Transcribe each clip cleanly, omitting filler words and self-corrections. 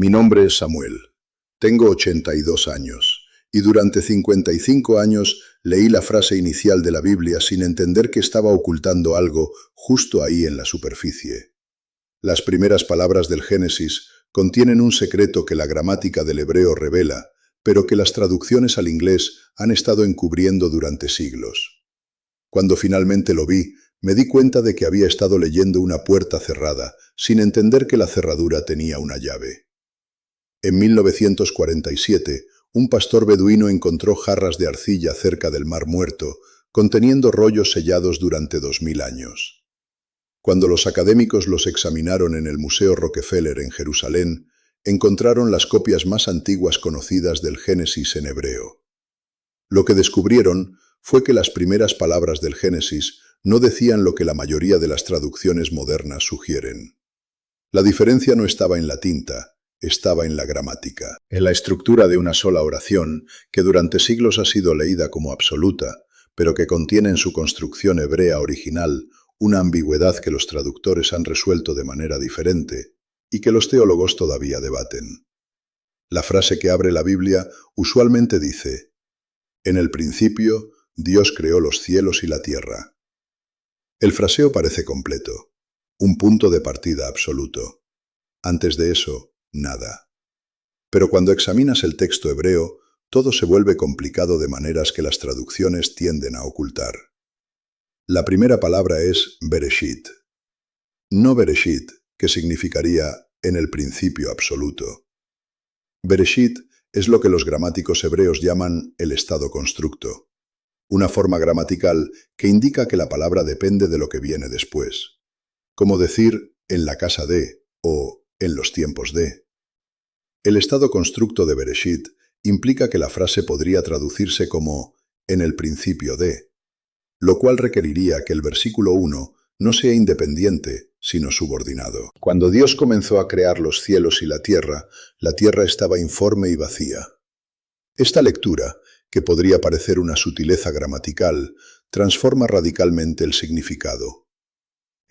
Mi nombre es Samuel. Tengo 82 años y durante 55 años leí la frase inicial de la Biblia sin entender que estaba ocultando algo justo ahí en la superficie. Las primeras palabras del Génesis contienen un secreto que la gramática del hebreo revela, pero que las traducciones al inglés han estado encubriendo durante siglos. Cuando finalmente lo vi, me di cuenta de que había estado leyendo una puerta cerrada, sin entender que la cerradura tenía una llave. En 1947, un pastor beduino encontró jarras de arcilla cerca del Mar Muerto, conteniendo rollos sellados durante 2000 años. Cuando los académicos los examinaron en el Museo Rockefeller en Jerusalén, encontraron las copias más antiguas conocidas del Génesis en hebreo. Lo que descubrieron fue que las primeras palabras del Génesis no decían lo que la mayoría de las traducciones modernas sugieren. La diferencia no estaba en la tinta, estaba en la gramática, en la estructura de una sola oración que durante siglos ha sido leída como absoluta, pero que contiene en su construcción hebrea original una ambigüedad que los traductores han resuelto de manera diferente y que los teólogos todavía debaten. La frase que abre la Biblia usualmente dice: «En el principio, Dios creó los cielos y la tierra». El fraseo parece completo, un punto de partida absoluto. Antes de eso, nada. Pero cuando examinas el texto hebreo, todo se vuelve complicado de maneras que las traducciones tienden a ocultar. La primera palabra es Bereshit. No Bereshit, que significaría en el principio absoluto. Bereshit es lo que los gramáticos hebreos llaman el estado constructo, una forma gramatical que indica que la palabra depende de lo que viene después, como decir en la casa de o en los tiempos de. El estado constructo de Bereshit implica que la frase podría traducirse como en el principio de, lo cual requeriría que el versículo 1 no sea independiente, sino subordinado. Cuando Dios comenzó a crear los cielos y la tierra estaba informe y vacía. Esta lectura, que podría parecer una sutileza gramatical, transforma radicalmente el significado.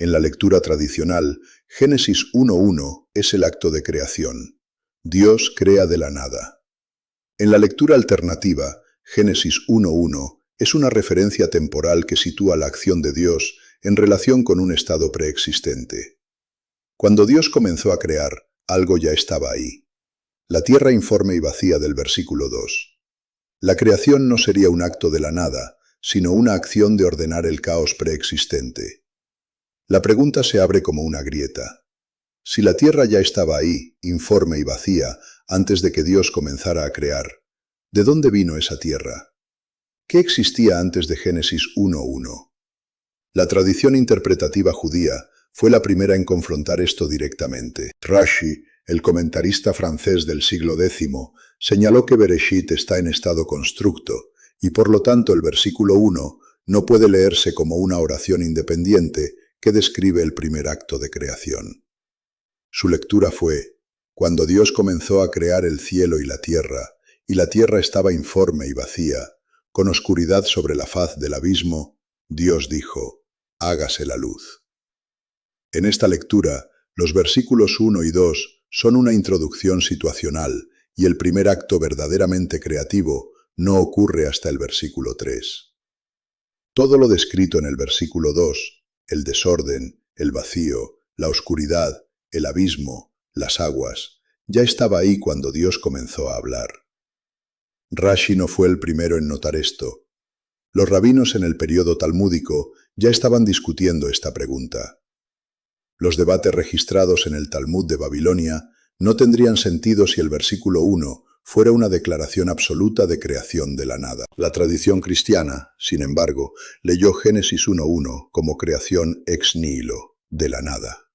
En la lectura tradicional, Génesis 1:1 es el acto de creación. Dios crea de la nada. En la lectura alternativa, Génesis 1:1 es una referencia temporal que sitúa la acción de Dios en relación con un estado preexistente. Cuando Dios comenzó a crear, algo ya estaba ahí. La tierra informe y vacía del versículo 2. La creación no sería un acto de la nada, sino una acción de ordenar el caos preexistente. La pregunta se abre como una grieta. Si la tierra ya estaba ahí, informe y vacía, antes de que Dios comenzara a crear, ¿de dónde vino esa tierra? ¿Qué existía antes de Génesis 1:1? La tradición interpretativa judía fue la primera en confrontar esto directamente. Rashi, el comentarista francés del siglo X, señaló que Bereshit está en estado constructo y por lo tanto el versículo 1 no puede leerse como una oración independiente que describe el primer acto de creación. Su lectura fue: cuando Dios comenzó a crear el cielo y la tierra estaba informe y vacía, con oscuridad sobre la faz del abismo, Dios dijo: hágase la luz. En esta lectura, los versículos 1 y 2 son una introducción situacional y el primer acto verdaderamente creativo no ocurre hasta el versículo 3. Todo lo descrito en el versículo 2, el desorden, el vacío, la oscuridad, el abismo, las aguas, ya estaba ahí cuando Dios comenzó a hablar. Rashi no fue el primero en notar esto. Los rabinos en el período talmúdico ya estaban discutiendo esta pregunta. Los debates registrados en el Talmud de Babilonia no tendrían sentido si el versículo 1 fuera una declaración absoluta de creación de la nada. La tradición cristiana, sin embargo, leyó Génesis 1:1 como creación ex nihilo, de la nada.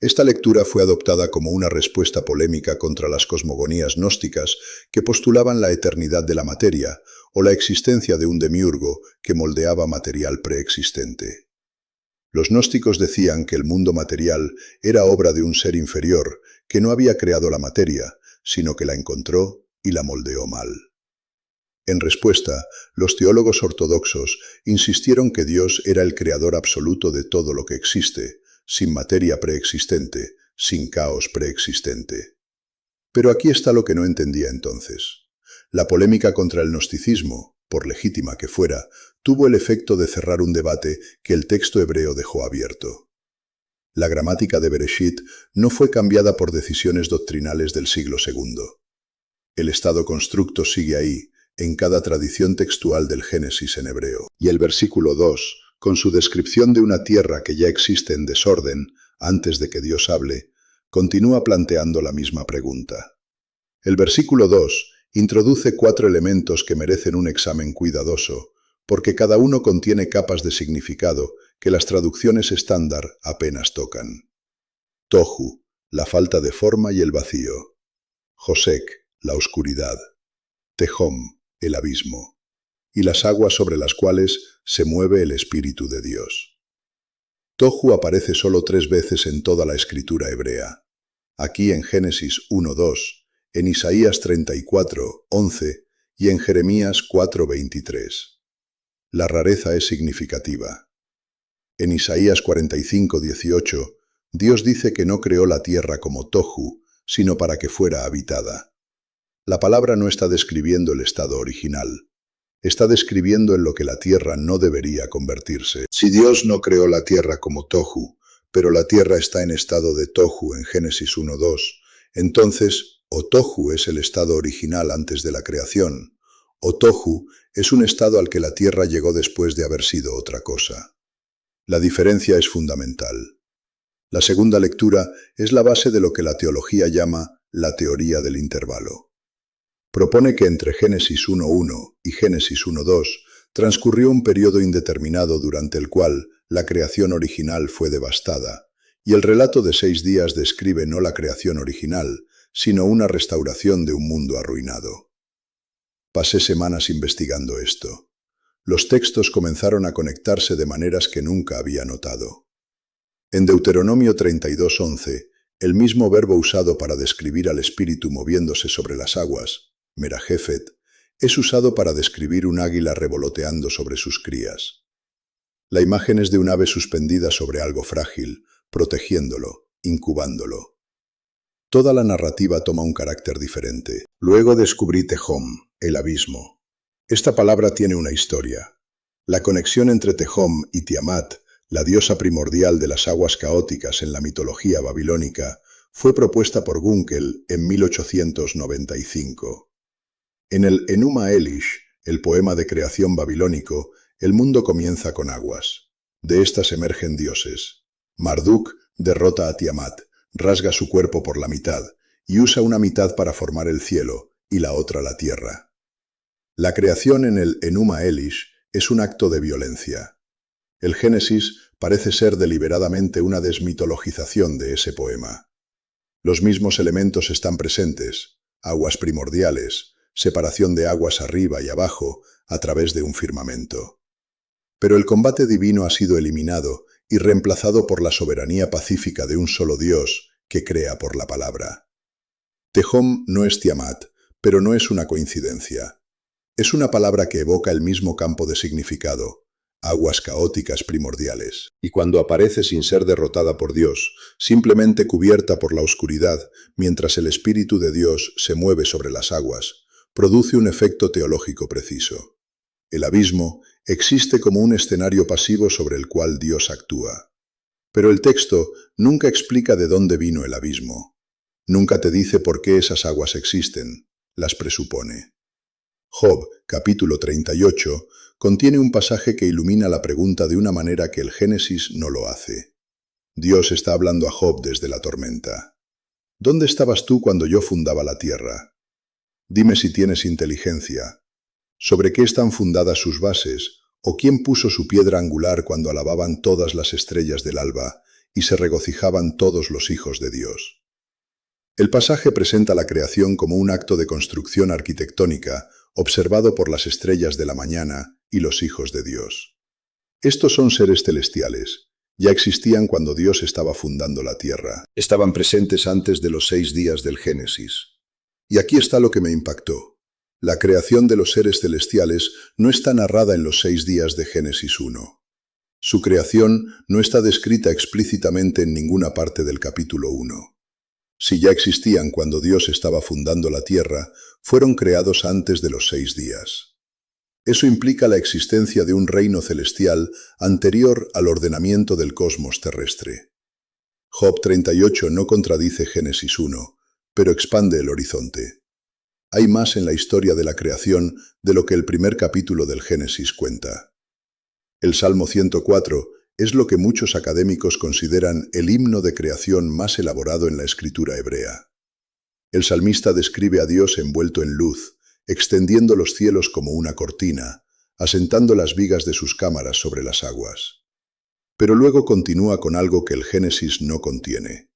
Esta lectura fue adoptada como una respuesta polémica contra las cosmogonías gnósticas que postulaban la eternidad de la materia o la existencia de un demiurgo que moldeaba material preexistente. Los gnósticos decían que el mundo material era obra de un ser inferior que no había creado la materia, sino que la encontró y la moldeó mal. En respuesta, los teólogos ortodoxos insistieron que Dios era el creador absoluto de todo lo que existe, sin materia preexistente, sin caos preexistente. Pero aquí está lo que no entendía entonces. La polémica contra el gnosticismo, por legítima que fuera, tuvo el efecto de cerrar un debate que el texto hebreo dejó abierto. La gramática de Bereshit no fue cambiada por decisiones doctrinales del siglo II. El estado constructo sigue ahí, en cada tradición textual del Génesis en hebreo. Y el versículo 2, con su descripción de una tierra que ya existe en desorden, antes de que Dios hable, continúa planteando la misma pregunta. El versículo 2 introduce 4 elementos que merecen un examen cuidadoso, porque cada uno contiene capas de significado que las traducciones estándar apenas tocan. Tohu, la falta de forma y el vacío. Josek, la oscuridad. Tehom, el abismo. Y las aguas sobre las cuales se mueve el Espíritu de Dios. Tohu aparece solo 3 veces en toda la escritura hebrea. Aquí en Génesis 1:2, en Isaías 34:11 y en Jeremías 4:23. La rareza es significativa. En Isaías 45:18, Dios dice que no creó la tierra como tohu, sino para que fuera habitada. La palabra no está describiendo el estado original. Está describiendo en lo que la tierra no debería convertirse. Si Dios no creó la tierra como tohu, pero la tierra está en estado de tohu en Génesis 1:2, entonces o tohu es el estado original antes de la creación, o tohu es un estado al que la tierra llegó después de haber sido otra cosa. La diferencia es fundamental. La segunda lectura es la base de lo que la teología llama la teoría del intervalo. Propone que entre Génesis 1:1 y Génesis 1:2 transcurrió un periodo indeterminado durante el cual la creación original fue devastada, y el relato de 6 días describe no la creación original, sino una restauración de un mundo arruinado. Pasé semanas investigando esto. Los textos comenzaron a conectarse de maneras que nunca había notado. En Deuteronomio 32:11, el mismo verbo usado para describir al espíritu moviéndose sobre las aguas, merajefet, es usado para describir un águila revoloteando sobre sus crías. La imagen es de un ave suspendida sobre algo frágil, protegiéndolo, incubándolo. Toda la narrativa toma un carácter diferente. Luego descubrí Tehom, el abismo. Esta palabra tiene una historia. La conexión entre Tehom y Tiamat, la diosa primordial de las aguas caóticas en la mitología babilónica, fue propuesta por Gunkel en 1895. En el Enuma Elish, el poema de creación babilónico, el mundo comienza con aguas. De estas emergen dioses. Marduk derrota a Tiamat, rasga su cuerpo por la mitad y usa una mitad para formar el cielo y la otra la tierra. La creación en el Enuma Elish es un acto de violencia. El Génesis parece ser deliberadamente una desmitologización de ese poema. Los mismos elementos están presentes: aguas primordiales, separación de aguas arriba y abajo a través de un firmamento. Pero el combate divino ha sido eliminado y reemplazado por la soberanía pacífica de un solo Dios que crea por la palabra. Tehom no es Tiamat, pero no es una coincidencia. Es una palabra que evoca el mismo campo de significado, aguas caóticas primordiales. Y cuando aparece sin ser derrotada por Dios, simplemente cubierta por la oscuridad, mientras el Espíritu de Dios se mueve sobre las aguas, produce un efecto teológico preciso. El abismo existe como un escenario pasivo sobre el cual Dios actúa. Pero el texto nunca explica de dónde vino el abismo. Nunca te dice por qué esas aguas existen, las presupone. Job, capítulo 38, contiene un pasaje que ilumina la pregunta de una manera que el Génesis no lo hace. Dios está hablando a Job desde la tormenta. ¿Dónde estabas tú cuando yo fundaba la tierra? Dime si tienes inteligencia. ¿Sobre qué están fundadas sus bases? ¿O quién puso su piedra angular cuando alababan todas las estrellas del alba y se regocijaban todos los hijos de Dios? El pasaje presenta la creación como un acto de construcción arquitectónica observado por las estrellas de la mañana y los hijos de Dios. Estos son seres celestiales. Ya existían cuando Dios estaba fundando la tierra. Estaban presentes antes de los 6 días del Génesis. Y aquí está lo que me impactó. La creación de los seres celestiales no está narrada en los 6 días de Génesis 1. Su creación no está descrita explícitamente en ninguna parte del capítulo 1. Si ya existían cuando Dios estaba fundando la tierra, fueron creados antes de los 6 días. Eso implica la existencia de un reino celestial anterior al ordenamiento del cosmos terrestre. Job 38 no contradice Génesis 1, pero expande el horizonte. Hay más en la historia de la creación de lo que el primer capítulo del Génesis cuenta. El Salmo 104 es lo que muchos académicos consideran el himno de creación más elaborado en la escritura hebrea. El salmista describe a Dios envuelto en luz, extendiendo los cielos como una cortina, asentando las vigas de sus cámaras sobre las aguas. Pero luego continúa con algo que el Génesis no contiene,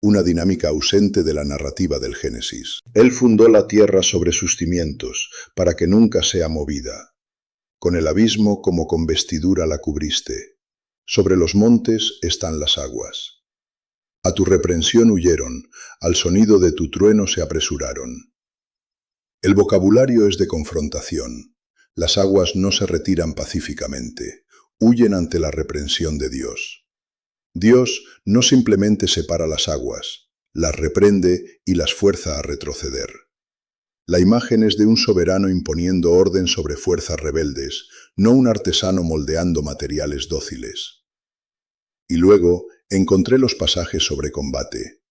una dinámica ausente de la narrativa del Génesis. Él fundó la tierra sobre sus cimientos, para que nunca sea movida. Con el abismo como con vestidura la cubriste. Sobre los montes están las aguas. A tu reprensión huyeron, al sonido de tu trueno se apresuraron. El vocabulario es de confrontación. Las aguas no se retiran pacíficamente, huyen ante la reprensión de Dios. Dios no simplemente separa las aguas, las reprende y las fuerza a retroceder. La imagen es de un soberano imponiendo orden sobre fuerzas rebeldes, no un artesano moldeando materiales dóciles. Y luego encontré los pasajes sobre combate.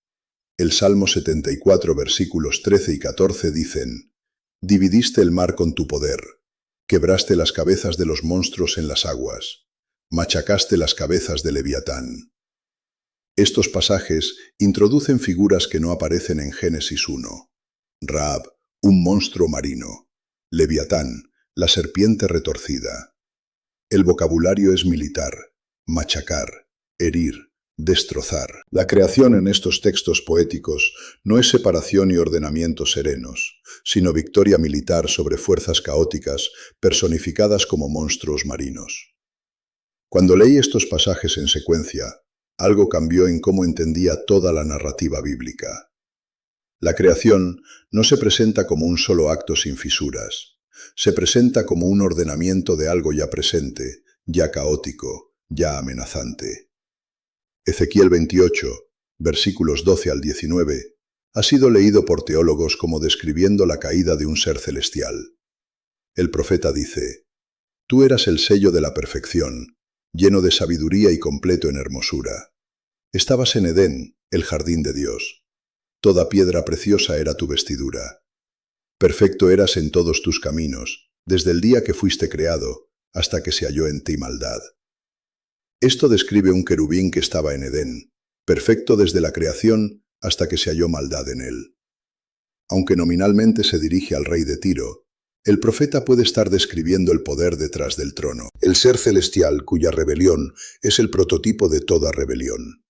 El Salmo 74, versículos 13 y 14 dicen: «Dividiste el mar con tu poder, quebraste las cabezas de los monstruos en las aguas, machacaste las cabezas de Leviatán». Estos pasajes introducen figuras que no aparecen en Génesis 1. Rahab, un monstruo marino. Leviatán, la serpiente retorcida. El vocabulario es militar: machacar, herir, destrozar. La creación en estos textos poéticos no es separación y ordenamiento serenos, sino victoria militar sobre fuerzas caóticas personificadas como monstruos marinos. Cuando leí estos pasajes en secuencia, algo cambió en cómo entendía toda la narrativa bíblica. La creación no se presenta como un solo acto sin fisuras, se presenta como un ordenamiento de algo ya presente, ya caótico, ya amenazante. Ezequiel 28, versículos 12 al 19, ha sido leído por teólogos como describiendo la caída de un ser celestial. El profeta dice: «Tú eras el sello de la perfección, lleno de sabiduría y completo en hermosura. Estabas en Edén, el jardín de Dios. Toda piedra preciosa era tu vestidura. Perfecto eras en todos tus caminos, desde el día que fuiste creado, hasta que se halló en ti maldad». Esto describe un querubín que estaba en Edén, perfecto desde la creación hasta que se halló maldad en él. Aunque nominalmente se dirige al rey de Tiro, el profeta puede estar describiendo el poder detrás del trono, el ser celestial cuya rebelión es el prototipo de toda rebelión.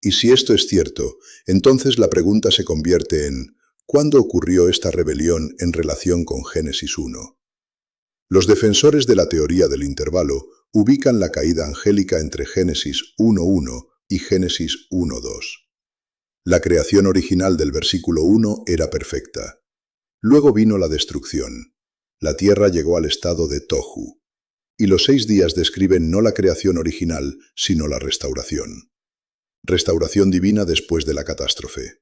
Y si esto es cierto, entonces la pregunta se convierte en: ¿cuándo ocurrió esta rebelión en relación con Génesis 1? Los defensores de la teoría del intervalo ubican la caída angélica entre Génesis 1:1 y Génesis 1:2. La creación original del versículo 1 era perfecta. Luego vino la destrucción. La tierra llegó al estado de tohu. Y los 6 días describen no la creación original, sino la restauración. Restauración divina después de la catástrofe.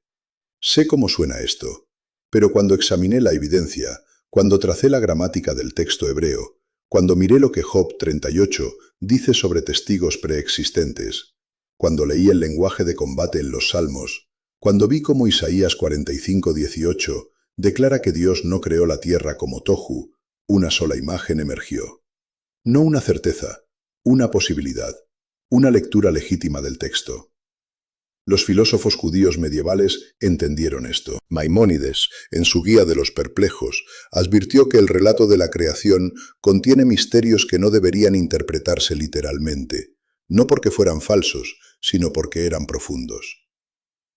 Sé cómo suena esto, pero cuando examiné la evidencia, cuando tracé la gramática del texto hebreo, cuando miré lo que Job 38 dice sobre testigos preexistentes, cuando leí el lenguaje de combate en los Salmos, cuando vi cómo Isaías 45:18 declara que Dios no creó la tierra como tohu, una sola imagen emergió. No una certeza, una posibilidad, una lectura legítima del texto. Los filósofos judíos medievales entendieron esto. Maimónides, en su Guía de los Perplejos, advirtió que el relato de la creación contiene misterios que no deberían interpretarse literalmente, no porque fueran falsos, sino porque eran profundos.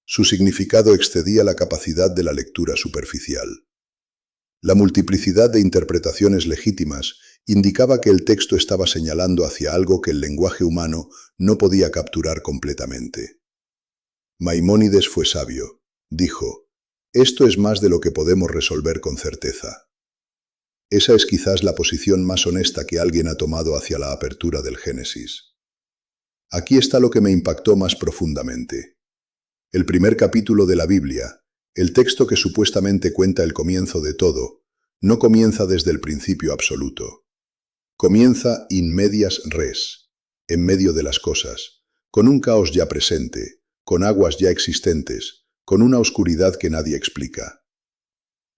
Su significado excedía la capacidad de la lectura superficial. La multiplicidad de interpretaciones legítimas indicaba que el texto estaba señalando hacia algo que el lenguaje humano no podía capturar completamente. Maimónides fue sabio. Dijo: «Esto es más de lo que podemos resolver con certeza». Esa es quizás la posición más honesta que alguien ha tomado hacia la apertura del Génesis. Aquí está lo que me impactó más profundamente. El primer capítulo de la Biblia, el texto que supuestamente cuenta el comienzo de todo, no comienza desde el principio absoluto. Comienza in medias res, en medio de las cosas, con un caos ya presente, con aguas ya existentes, con una oscuridad que nadie explica.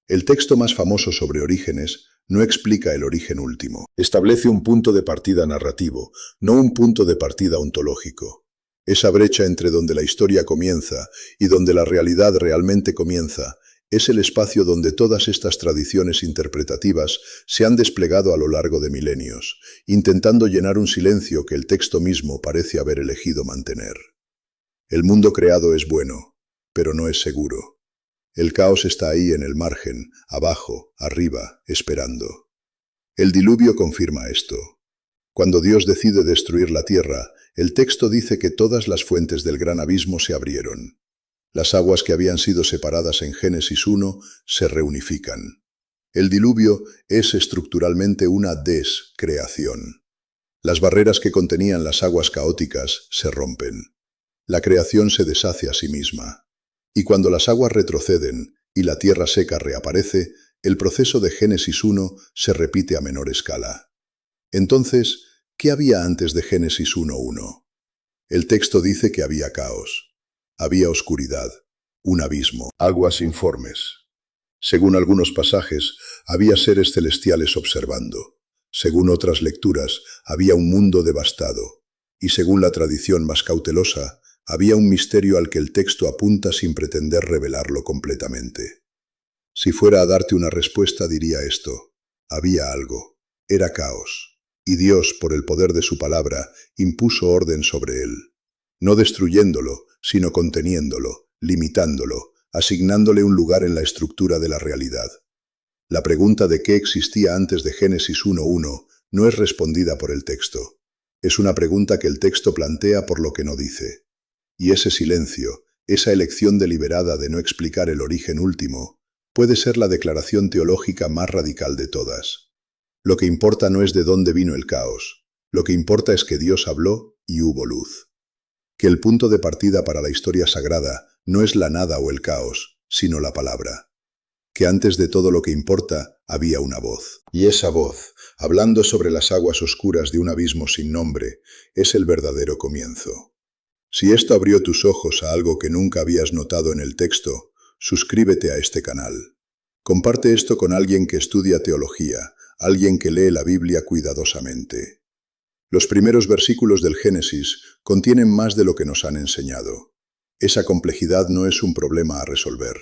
El texto más famoso sobre Orígenes no explica el origen último. Establece un punto de partida narrativo, no un punto de partida ontológico. Esa brecha entre donde la historia comienza y donde la realidad realmente comienza es el espacio donde todas estas tradiciones interpretativas se han desplegado a lo largo de milenios, intentando llenar un silencio que el texto mismo parece haber elegido mantener. El mundo creado es bueno, pero no es seguro. El caos está ahí en el margen, abajo, arriba, esperando. El diluvio confirma esto. Cuando Dios decide destruir la tierra, el texto dice que todas las fuentes del gran abismo se abrieron. Las aguas que habían sido separadas en Génesis 1 se reunifican. El diluvio es estructuralmente una descreación. Las barreras que contenían las aguas caóticas se rompen. La creación se deshace a sí misma. Y cuando las aguas retroceden y la tierra seca reaparece, el proceso de Génesis 1 se repite a menor escala. Entonces, ¿qué había antes de Génesis 1:1? El texto dice que había caos. Había oscuridad, un abismo, aguas informes. Según algunos pasajes, había seres celestiales observando. Según otras lecturas, había un mundo devastado. Y según la tradición más cautelosa, había un misterio al que el texto apunta sin pretender revelarlo completamente. Si fuera a darte una respuesta, diría esto: había algo, era caos, y Dios, por el poder de su palabra, impuso orden sobre él, no destruyéndolo, sino conteniéndolo, limitándolo, asignándole un lugar en la estructura de la realidad. La pregunta de qué existía antes de Génesis 1:1 no es respondida por el texto. Es una pregunta que el texto plantea por lo que no dice. Y ese silencio, esa elección deliberada de no explicar el origen último, puede ser la declaración teológica más radical de todas. Lo que importa no es de dónde vino el caos. Lo que importa es que Dios habló y hubo luz. Que el punto de partida para la historia sagrada no es la nada o el caos, sino la palabra. Que antes de todo lo que importa había una voz. Y esa voz, hablando sobre las aguas oscuras de un abismo sin nombre, es el verdadero comienzo. Si esto abrió tus ojos a algo que nunca habías notado en el texto, suscríbete a este canal. Comparte esto con alguien que estudia teología, alguien que lee la Biblia cuidadosamente. Los primeros versículos del Génesis contienen más de lo que nos han enseñado. Esa complejidad no es un problema a resolver.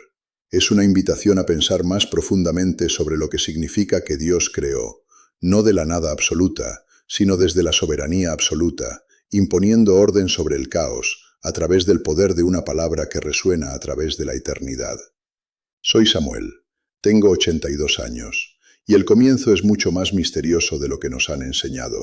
Es una invitación a pensar más profundamente sobre lo que significa que Dios creó, no de la nada absoluta, sino desde la soberanía absoluta, imponiendo orden sobre el caos, a través del poder de una palabra que resuena a través de la eternidad. Soy Samuel, tengo 82 años, y el comienzo es mucho más misterioso de lo que nos han enseñado.